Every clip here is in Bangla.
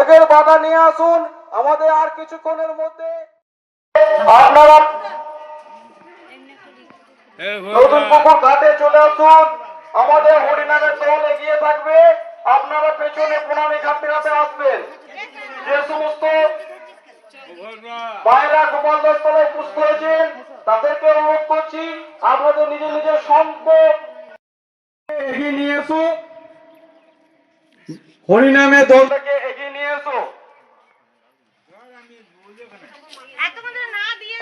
ঢাকের বাধা নিয়ে আসুন। আমাদের আর কিছুক্ষণের মধ্যে আপনারা নতুন পুকুর ঘাটে চলে আসুন। আমাদের হরিনামের দল এগিয়ে থাকবে, আপনারা পেছনে প্রণামী ঘাটতে ঘাটে আসবেন। যে সমস্ত বাইরা গোপাল দাস তলায় উপস্থিত হয়েছেন তাদেরকে অনুরোধ করছি আপনাদের নিজের নিজের সম্পদ এগিয়ে নিয়ে এসো, হরিনামের দলটাকে এগিয়ে নিয়ে এসো।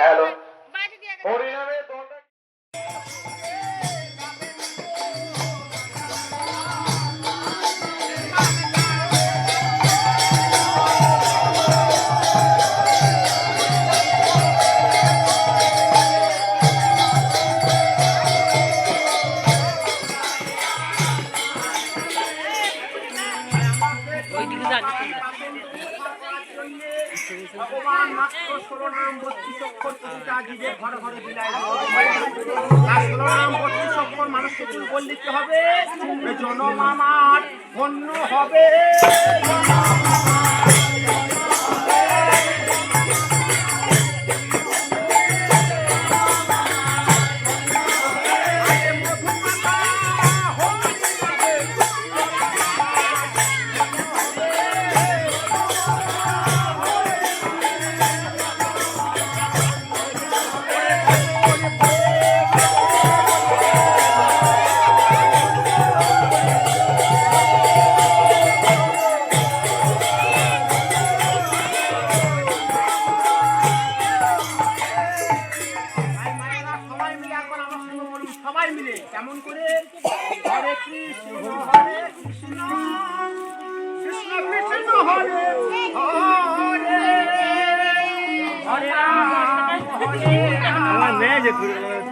হ্যালো, হরিনামের দলটা ভগবান মাত্র 16 নাম 32 অক্ষর প্রতিটা জীবের ঘরে ঘরে বিলায়। আর 16 নাম 32 অক্ষর মানুষকে বললে কি হবে? জনম আমার ধন্য হবে। সবাই মিলে কেমন করে? হরে কৃষ্ণ কৃষ্ণ কৃষ্ণ হরে হরে, হরে রাম হরে রাম